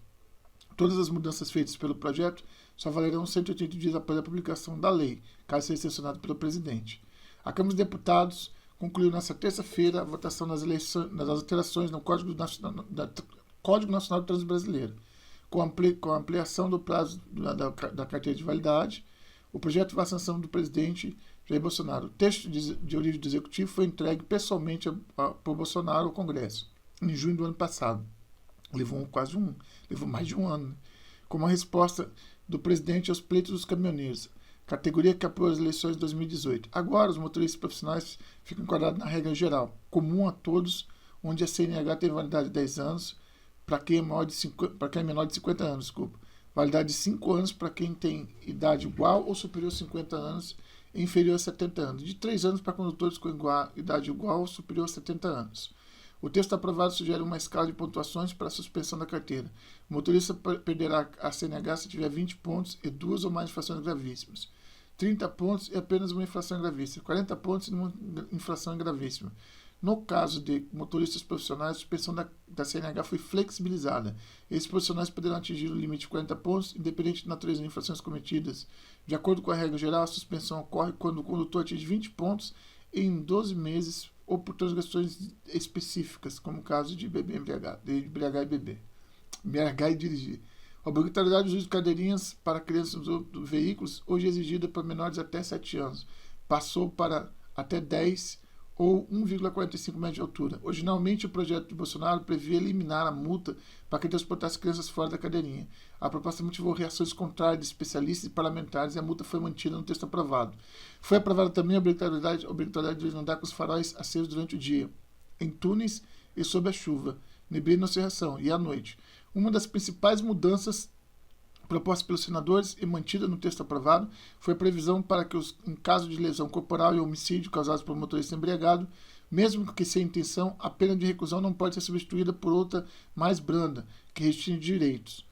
Todas as mudanças feitas pelo projeto só valerão 180 dias após a publicação da lei, caso seja sancionado pelo presidente. A Câmara dos Deputados concluiu nesta terça-feira a votação nas alterações no Código Nacional do Trânsito Brasileiro. Com a ampliação do prazo da carteira de validade, o projeto vai à sanção do presidente Jair Bolsonaro. O texto de origem do Executivo foi entregue pessoalmente por Bolsonaro ao Congresso, em junho do ano passado. Levou mais de um ano, né? Como a resposta do presidente aos pleitos dos caminhoneiros, categoria que apoiou as eleições de 2018. Agora, os motoristas profissionais ficam enquadrados na regra geral, comum a todos, onde a CNH tem validade de 10 anos para quem é menor de 50 anos. Desculpa. Validade de 5 anos para quem tem idade igual ou superior a 50 anos e inferior a 70 anos. De 3 anos para condutores com idade igual ou superior a 70 anos. O texto aprovado sugere uma escala de pontuações para a suspensão da carteira. O motorista perderá a CNH se tiver 20 pontos e 2 ou mais infrações gravíssimas. 30 pontos e apenas uma infração gravíssima. 40 pontos e uma infração gravíssima. No caso de motoristas profissionais, a suspensão da CNH foi flexibilizada. Esses profissionais poderão atingir o limite de 40 pontos, independente da natureza de infrações cometidas. De acordo com a regra geral, a suspensão ocorre quando o condutor atinge 20 pontos em 12 meses ou por transgressões específicas, como o caso de beber embriagado, de embriagar e beber. Embriagar e dirigir. A obrigatoriedade do uso de cadeirinhas para crianças dos veículos, hoje exigida para menores até 7 anos, passou para até 10 ou 1,45 metros de altura. Originalmente, o projeto de Bolsonaro previa eliminar a multa para quem transportasse crianças fora da cadeirinha. A proposta motivou reações contrárias de especialistas e parlamentares e a multa foi mantida no texto aprovado. Foi aprovada também a obrigatoriedade de andar com os faróis acesos durante o dia, em túneis e sob a chuva, neblina ou cerração, e à noite. Uma das principais mudanças proposta pelos senadores e mantida no texto aprovado foi a previsão para que, em caso de lesão corporal e homicídio causados por motorista embriagado, mesmo que sem intenção, a pena de reclusão não pode ser substituída por outra mais branda, que restringe direitos.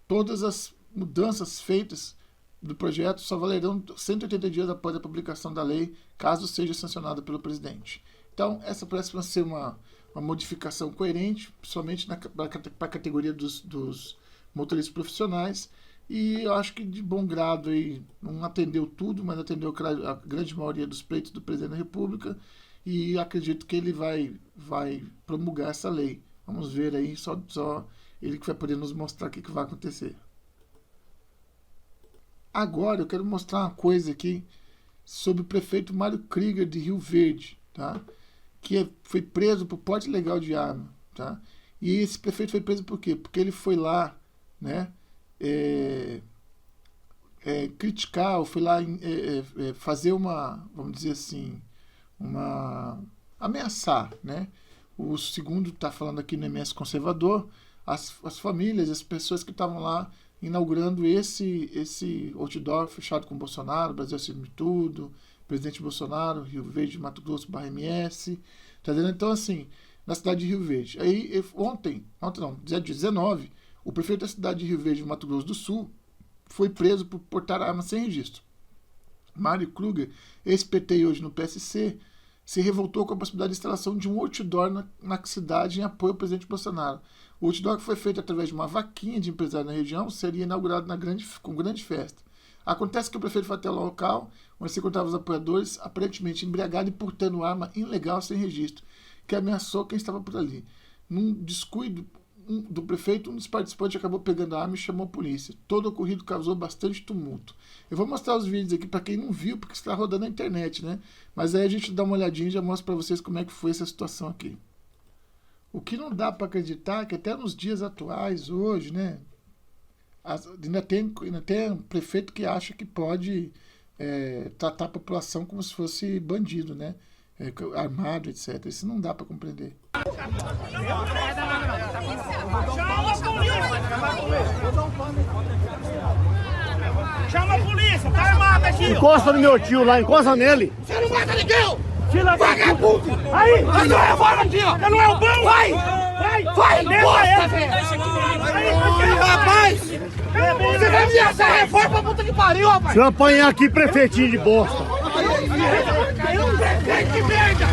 Todas as mudanças feitas do projeto só valerão 180 dias após a publicação da lei, caso seja sancionada pelo presidente. Então, essa parece ser uma modificação coerente, principalmente para a categoria dos motoristas profissionais, e eu acho que de bom grado aí, não atendeu tudo, mas atendeu a grande maioria dos pleitos do presidente da República, e acredito que ele vai promulgar essa lei. Vamos ver aí, só ele que vai poder nos mostrar o que vai acontecer. Agora eu quero mostrar uma coisa aqui sobre o prefeito Mário Krieger de Rio Verde, tá? Que foi preso por porte ilegal de arma, tá? E esse prefeito foi preso por quê? Porque ele foi lá, né, criticar, ou foi lá fazer vamos dizer assim, ameaçar, né? O segundo está falando aqui no MS Conservador, as famílias, as pessoas que estavam lá inaugurando esse outdoor fechado com o Bolsonaro, Brasil acima de tudo, presidente Bolsonaro, Rio Verde, Mato Grosso, /MS, tá vendo? Então, assim, na cidade de Rio Verde. Aí, ontem não, dia 19, o prefeito da cidade de Rio Verde, Mato Grosso do Sul, foi preso por portar arma sem registro. Mário Krieger, ex-PT hoje no PSC, se revoltou com a possibilidade de instalação de um outdoor na cidade em apoio ao presidente Bolsonaro. O outdoor, que foi feito através de uma vaquinha de empresários na região, seria inaugurado com grande festa. Acontece que o prefeito foi até o local, onde se encontravam os apoiadores, aparentemente embriagado e portando arma ilegal sem registro, que ameaçou quem estava por ali. Num descuido do prefeito, um dos participantes acabou pegando a arma e chamou a polícia. Todo o ocorrido causou bastante tumulto. Eu vou mostrar os vídeos aqui para quem não viu, porque está rodando na internet, né? Mas aí a gente dá uma olhadinha e já mostra para vocês como é que foi essa situação aqui. O que não dá para acreditar é que até nos dias atuais, hoje, né? Ainda tem um prefeito que acha que pode tratar a população como se fosse bandido, né? Armado, etc. Isso não dá para compreender. Chama a polícia, tá armado aqui. Encosta no meu tio lá, encosta nele. Você não mata ninguém! Vagabundo! Aí, vai dar reforma aqui, ó! Você não é o bom? Vai! Bosta, velho! Rapaz! Você vai me essa reforma, puta que pariu, rapaz! Se eu apanhar aqui, prefeitinho de bosta. Prefeito de merda!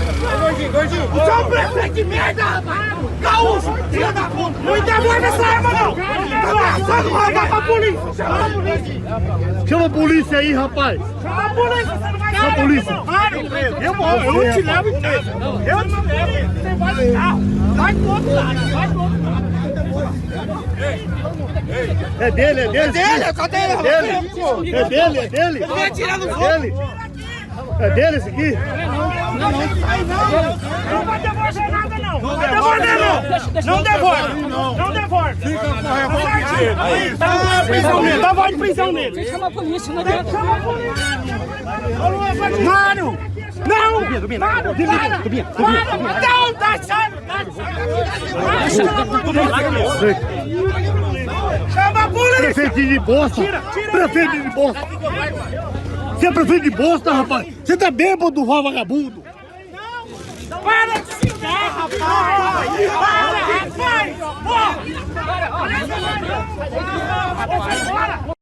Gordinho! Você é um prefeito de merda, rapaz! Gaúcho! Filha da puta! Não devolve essa arma, não! Tá ameaçando mandar pra polícia! Chama a polícia! Chama a polícia aí, rapaz! Chama a polícia! Você não vai Chama a polícia! Eu te levo em preso! Eu te levo! Você vai de carro! Vai pro outro lado! Vai pro outro lado! É dele, é dele? É dele! Cadê ele? É dele, é dele? Ele vai atirar no É dele? É dele esse aqui? Não vai devolver nada, não! Não devolve, não! Não devolve! Não devolve! Fica com a revolta dele! Tá voz de prisão nele! Chama a polícia, não adianta. Chama a polícia! Mário! Não! Mário, para! Não, tá saindo! Chama a polícia! Prefeito de bosta! Prefeito de bosta! Você é prefeito de bosta, rapaz? Você tá bêbado, vagabundo! Para de cigarro, rapaz! Para, rapaz!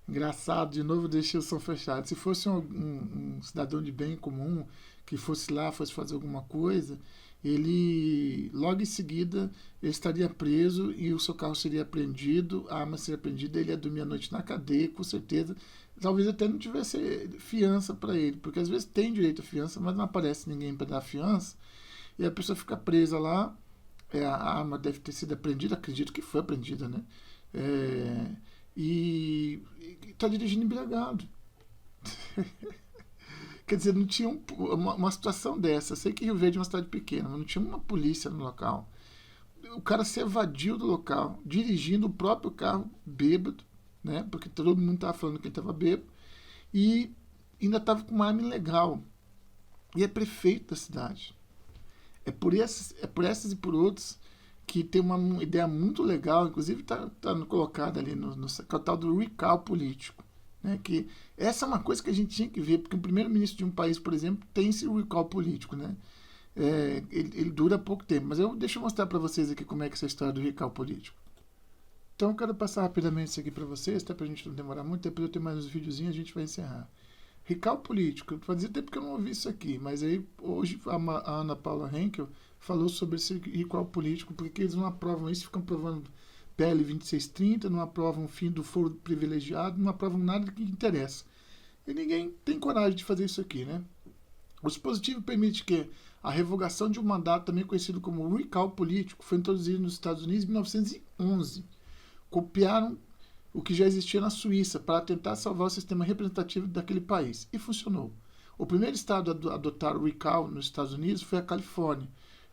Engraçado, de novo deixei o som fechado. Se fosse um cidadão de bem comum que fosse lá, fosse fazer alguma coisa, ele logo em seguida ele estaria preso e o seu carro seria apreendido, a arma seria apreendida, ele ia dormir a noite na cadeia, com certeza. Talvez até não tivesse fiança para ele, porque às vezes tem direito a fiança, mas não aparece ninguém para dar fiança, e a pessoa fica presa lá, a arma deve ter sido apreendida, acredito que foi apreendida, né? E está dirigindo embriagado. Quer dizer, não tinha uma situação dessa. Eu sei que Rio Verde é uma cidade pequena, mas não tinha uma polícia no local. O cara se evadiu do local, dirigindo o próprio carro bêbado, né? Porque todo mundo estava falando que ele estava bêbado, e ainda estava com uma arma ilegal. E é prefeito da cidade. É por essas e por outras que tem uma ideia muito legal, inclusive está colocada ali no tal do recall político. Né? Que essa é uma coisa que a gente tinha que ver, porque o primeiro-ministro de um país, por exemplo, tem esse recall político. Né? Ele dura pouco tempo, mas deixa eu mostrar para vocês aqui como é que é essa história do recall político. Então eu quero passar rapidamente isso aqui para vocês, até para a gente não demorar muito, depois eu tenho mais uns videozinhos e a gente vai encerrar. Recall político, pode dizer até porque eu não ouvi isso aqui, mas aí hoje a Ana Paula Henkel falou sobre esse recall político, porque eles não aprovam isso, ficam aprovando PL 2630, não aprovam o fim do foro privilegiado, não aprovam nada que interessa. E ninguém tem coragem de fazer isso aqui, né? O dispositivo permite que a revogação de um mandato, também conhecido como recall político, foi introduzido nos Estados Unidos em 1911. Copiaram o que já existia na Suíça para tentar salvar o sistema representativo daquele país. E funcionou. O primeiro estado a adotar o recall nos Estados Unidos foi a Califórnia.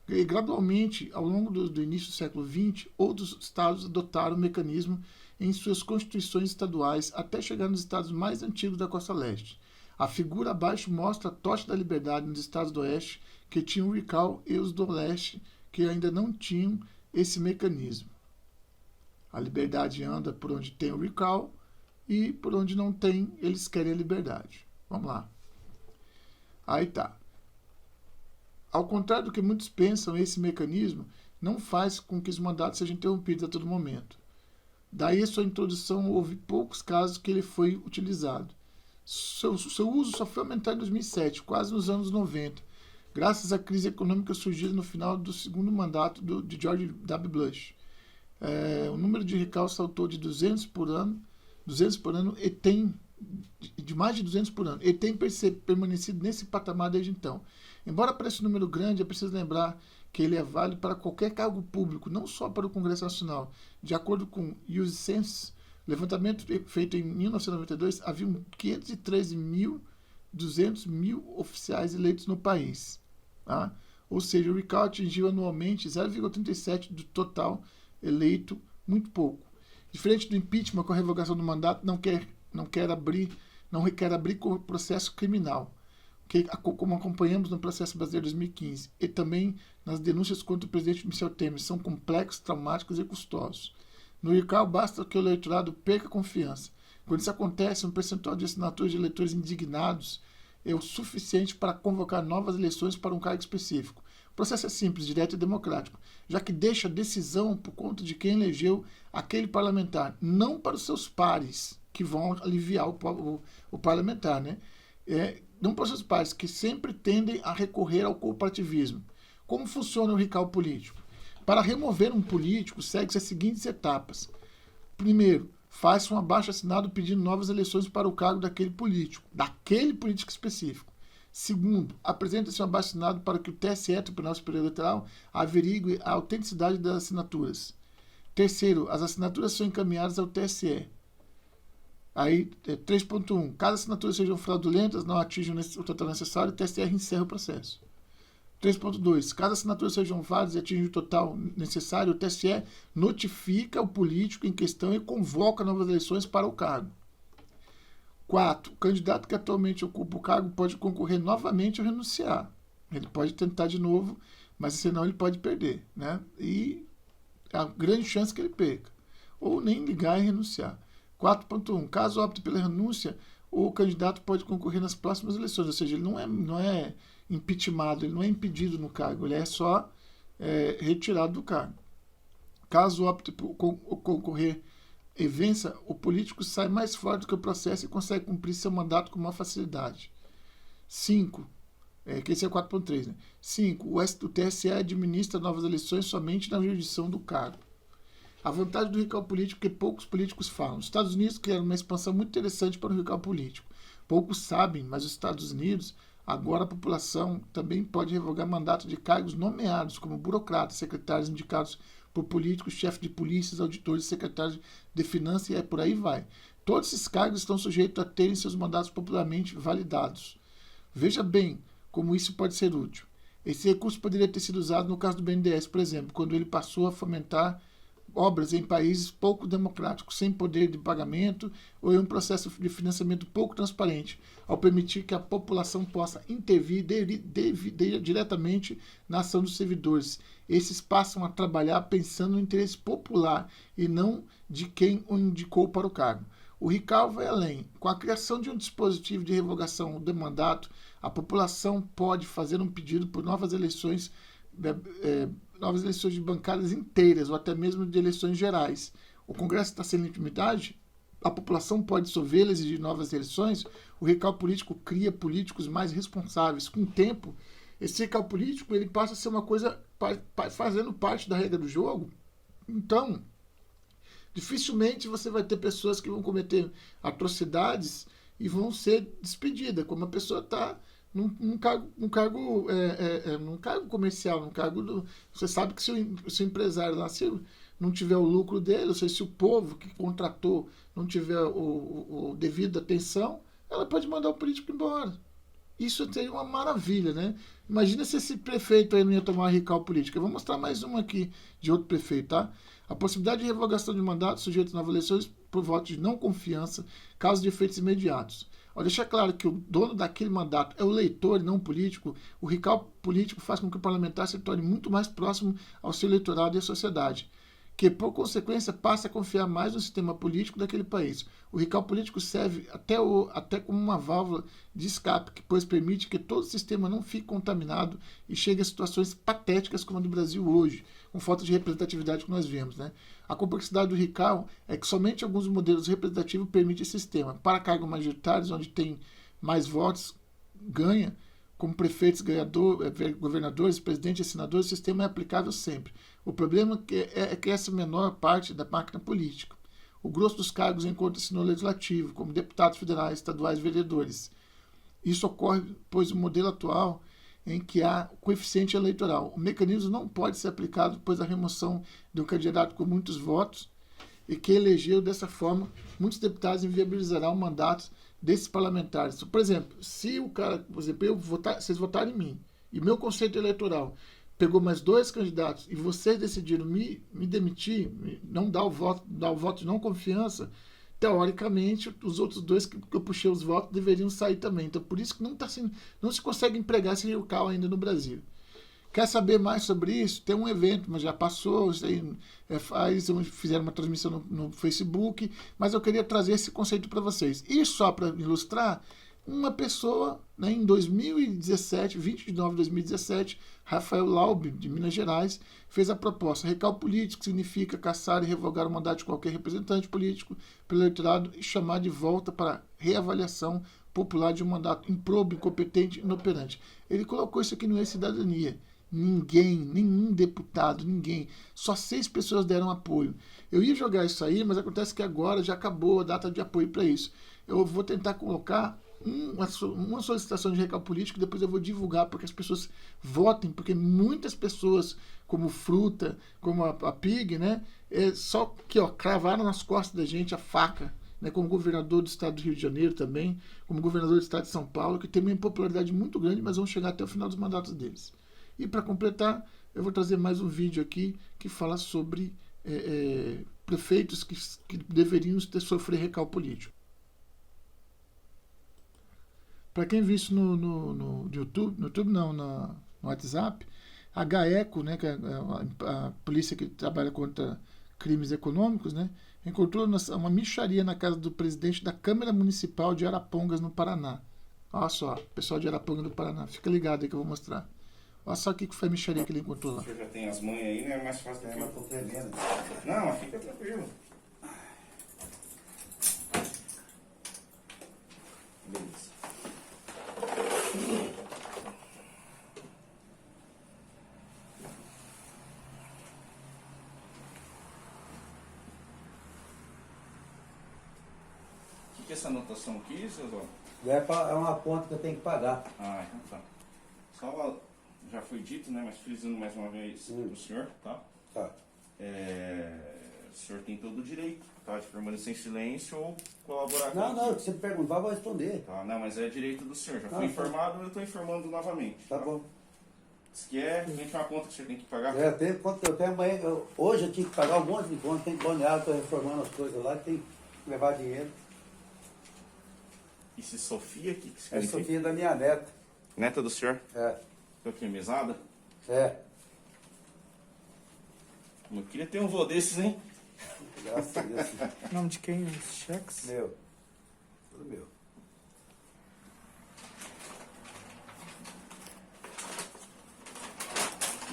E, gradualmente, ao longo do início do século XX, outros estados adotaram o mecanismo em suas constituições estaduais até chegar nos estados mais antigos da costa leste. A figura abaixo mostra a tocha da liberdade nos estados do oeste, que tinham o recall, e os do leste, que ainda não tinham esse mecanismo. A liberdade anda por onde tem o recall e por onde não tem, eles querem a liberdade. Vamos lá. Aí tá. Ao contrário do que muitos pensam, esse mecanismo não faz com que os mandatos sejam interrompidos a todo momento. Daí a sua introdução, houve poucos casos que ele foi utilizado. Seu uso só foi aumentar em 2007, quase nos anos 90, graças à crise econômica surgida no final do segundo mandato de George W. Bush. O número de recall saltou de 200 por ano e tem de mais de 200 por ano. Ele tem permanecido nesse patamar desde então. Embora pareça um número grande, é preciso lembrar que ele é válido para qualquer cargo público, não só para o Congresso Nacional. De acordo com o US Census, levantamento feito em 1992, havia 513.200 oficiais eleitos no país. Tá? Ou seja, o recall atingiu anualmente 0,37% do total eleito, muito pouco. Diferente do impeachment, com a revogação do mandato, não requer abrir processo criminal, como acompanhamos no processo brasileiro de 2015, e também nas denúncias contra o presidente Michel Temer, são complexos, traumáticos e custosos. No recall, basta que o eleitorado perca confiança. Quando isso acontece, um percentual de assinaturas de eleitores indignados é o suficiente para convocar novas eleições para um cargo específico. O processo é simples, direto e democrático, já que deixa a decisão por conta de quem elegeu aquele parlamentar, não para os seus pares, que vão aliviar o parlamentar, né? Não para os seus pares, que sempre tendem a recorrer ao corporativismo. Como funciona o recall político? Para remover um político, segue-se as seguintes etapas. Primeiro, faz-se um abaixo-assinado pedindo novas eleições para o cargo daquele político específico. Segundo, apresenta-se um abaixo-assinado para que o TSE, Tribunal Superior Eleitoral, averigue a autenticidade das assinaturas. Terceiro, as assinaturas são encaminhadas ao TSE. Aí, 3.1. Caso as assinaturas sejam fraudulentas, não atinjam o total necessário, o TSE encerra o processo. 3.2. Caso as assinaturas sejam válidas e atinjam o total necessário, o TSE notifica o político em questão e convoca novas eleições para o cargo. 4. O candidato que atualmente ocupa o cargo pode concorrer novamente ou renunciar. Ele pode tentar de novo, mas senão ele pode perder, né? E há grande chance que ele perca. Ou nem ligar e renunciar. 4.1. Caso opte pela renúncia, o candidato pode concorrer nas próximas eleições, ou seja, ele não é impeachmentado, ele não é impedido no cargo, ele é só retirado do cargo. Caso opte por concorrer e vença, o político sai mais forte do que o processo e consegue cumprir seu mandato com maior facilidade. 5. Que esse é 4.3. Né? 5. O TSE administra novas eleições somente na jurisdição do cargo. A vantagem do recall político é que poucos políticos falam. Os Estados Unidos criaram uma expansão muito interessante para o recall político. Poucos sabem, mas os Estados Unidos, agora a população também pode revogar mandato de cargos nomeados como burocratas, secretários indicados por políticos, chefes de polícias, auditores, secretários de finanças e por aí vai. Todos esses cargos estão sujeitos a terem seus mandatos popularmente validados. Veja bem como isso pode ser útil. Esse recurso poderia ter sido usado no caso do BNDES, por exemplo, quando ele passou a fomentar obras em países pouco democráticos, sem poder de pagamento ou em um processo de financiamento pouco transparente, ao permitir que a população possa intervir diretamente na ação dos servidores. Esses passam a trabalhar pensando no interesse popular e não de quem o indicou para o cargo. O RICAL vai além. Com a criação de um dispositivo de revogação do mandato, a população pode fazer um pedido por novas eleições de bancadas inteiras ou até mesmo de eleições gerais. O Congresso está sem legitimidade, a população pode dissolvê-las e de novas eleições. O RICAL político cria políticos mais responsáveis. Com o tempo, esse RICAL político ele passa a ser uma coisa fazendo parte da regra do jogo. Então, dificilmente você vai ter pessoas que vão cometer atrocidades e vão ser despedidas, como a pessoa está num cargo comercial, num cargo você sabe que se o empresário lá, se não tiver o lucro dele, ou seja, se o povo que contratou não tiver o devido atenção, ela pode mandar o político embora. Isso seria uma maravilha, né? Imagina se esse prefeito aí não ia tomar RICAL político. Eu vou mostrar mais uma aqui de outro prefeito, tá? A possibilidade de revogação de mandato sujeito a novas eleições por voto de não confiança, caso de efeitos imediatos. Ao deixar claro que o dono daquele mandato é o eleitor e não o político, o RICAL político faz com que o parlamentar se torne muito mais próximo ao seu eleitorado e à sociedade, que, por consequência, passa a confiar mais no sistema político daquele país. O RICAL político serve até como uma válvula de escape, pois permite que todo o sistema não fique contaminado e chegue a situações patéticas como a do Brasil hoje, com falta de representatividade que nós vemos, né? A complexidade do RICAL é que somente alguns modelos representativos permitem esse sistema. Para cargos majoritários, onde tem mais votos, ganha, como prefeitos, governadores, presidentes e senadores, o sistema é aplicável sempre. O problema é que essa menor parte da máquina política. O grosso dos cargos encontra-se no legislativo, como deputados federais, estaduais e vereadores. Isso ocorre, pois o modelo atual em que há coeficiente eleitoral. O mecanismo não pode ser aplicado, pois a remoção de um candidato com muitos votos e que elegeu dessa forma muitos deputados inviabilizará o mandato desses parlamentares. Por exemplo, se o cara, por exemplo, vocês votaram em mim e meu conceito eleitoral pegou mais 2 candidatos e vocês decidiram me demitir, não dar o voto de não confiança, teoricamente, os outros 2 que eu puxei os votos deveriam sair também. Então, por isso que não se consegue empregar esse RICAL ainda no Brasil. Quer saber mais sobre isso? Tem um evento, mas já passou, fizeram uma transmissão no Facebook, mas eu queria trazer esse conceito para vocês. E só para ilustrar, uma pessoa, né, em 2017, 20 de novembro de 2017, Rafael Laub, de Minas Gerais, fez a proposta. RICAL político significa caçar e revogar o mandato de qualquer representante político pelo eleitorado e chamar de volta para reavaliação popular de um mandato improbo, incompetente e inoperante. Ele colocou isso aqui no E-Cidadania. Ninguém, nenhum deputado, ninguém. Só 6 pessoas deram apoio. Eu ia jogar isso aí, mas acontece que agora já acabou a data de apoio para isso. Eu vou tentar colocar uma solicitação de RICAL político, depois eu vou divulgar para que as pessoas votem, porque muitas pessoas, como Fruta, como a Pig, né, só que cravaram nas costas da gente a faca, né, como governador do estado do Rio de Janeiro também, como governador do estado de São Paulo, que tem uma impopularidade muito grande, mas vão chegar até o final dos mandatos deles. E para completar, eu vou trazer mais um vídeo aqui que fala sobre prefeitos que deveriam sofrer RICAL político. Para quem viu isso no WhatsApp, a GAECO, né, que é a polícia que trabalha contra crimes econômicos, né, encontrou uma mixaria na casa do presidente da Câmara Municipal de Arapongas, no Paraná. Olha só, pessoal de Arapongas, no Paraná. Fica ligado aí que eu vou mostrar. Olha só o que foi a mixaria que ele encontrou lá. Você já tem as manhas aí, né? É mais fácil do que eu tô tremendo. Não, mas fica tranquilo. Beleza. O que é essa anotação aqui, Cezão? É uma conta que eu tenho que pagar. Ah, então tá. Só já foi dito, né? Mas frisando mais uma vez pro senhor, tá? Tá. o senhor tem todo o direito, tá? De permanecer em silêncio ou colaborar com Não, aquilo. não, se você perguntar, eu vou responder. Tá, não, mas é direito do senhor. Já Tá, fui tá. informado, eu estou informando novamente. Tá bom. Se quer, tem uma conta que o senhor tem que pagar. Eu tenho amanhã, hoje eu tinha que pagar um monte de conta, tem que planear, estou reformando as coisas lá, tem que levar dinheiro. E se Sofia, o que É significa? Sofia da minha neta. Neta do senhor? É, Tô aqui, mesada? é. Eu queria ter um vô desses, hein? Graças a Deus. Em nome de quem? Os cheques? Meu. Tudo meu.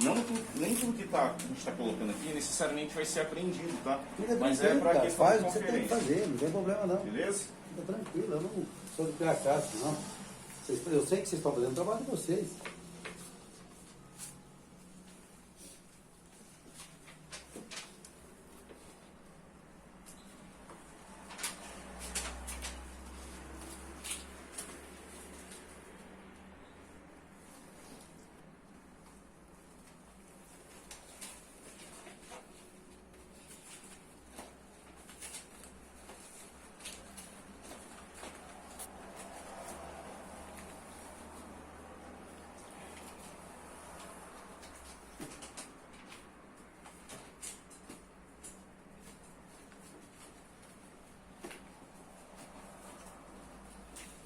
Não, nem tudo que a gente está colocando aqui necessariamente vai ser apreendido, tá? Tudo Mas é tranquilo, para cara. questão Faz de o que você tem que conferência. fazer, não tem problema não. Beleza? Fica tranquilo, eu não sou de criar casa, não. Eu sei que vocês estão fazendo o trabalho de vocês.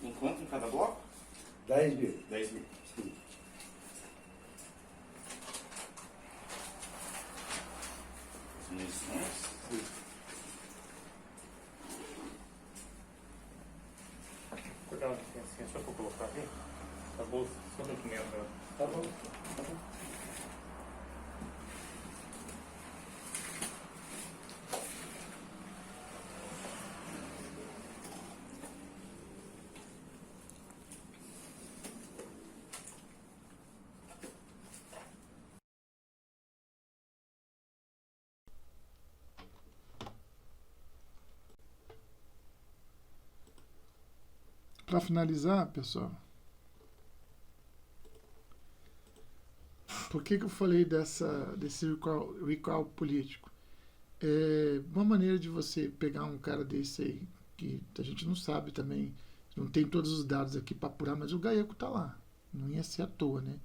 Em quanto em cada bloco? 10 mil. 10 mil. Sim. As munições. Sim. Cuidado, assim, só para colocar aqui. A bolsa, só documento. Tá bom. Tá bom. Para finalizar, pessoal, por que eu falei desse recall político? É uma maneira de você pegar um cara desse aí, que a gente não sabe também, não tem todos os dados aqui para apurar, mas o Gaeco está lá, não ia ser à toa, né?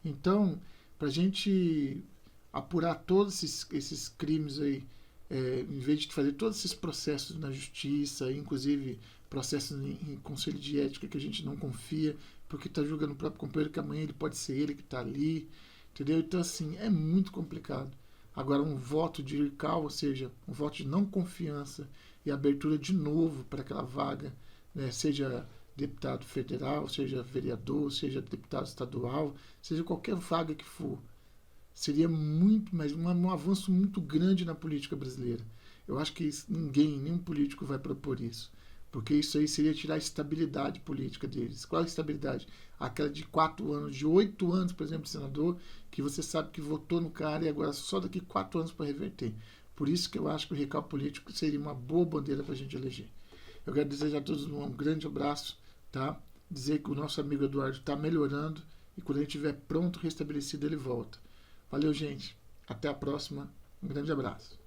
Então, para a gente apurar todos esses crimes aí, em vez de fazer todos esses processos na justiça, inclusive processos em conselho de ética que a gente não confia, porque está julgando o próprio companheiro, que amanhã ele pode ser ele que está ali, entendeu? Então, assim, é muito complicado. Agora, um voto de recall, ou seja, um voto de não confiança e abertura de novo para aquela vaga, né, seja deputado federal, seja vereador, seja deputado estadual, seja qualquer vaga que for, seria muito, mas um avanço muito grande na política brasileira. Eu acho que nenhum político vai propor isso, porque isso aí seria tirar a estabilidade política deles. Qual é a estabilidade? Aquela de 4 anos, de 8 anos, por exemplo, de senador, que você sabe que votou no cara e agora só daqui 4 anos para reverter. Por isso que eu acho que o recall político seria uma boa bandeira para a gente eleger. Eu quero desejar a todos um grande abraço, tá? Dizer que o nosso amigo Eduardo está melhorando e quando ele estiver pronto, restabelecido, ele volta. Valeu, gente. Até a próxima. Um grande abraço.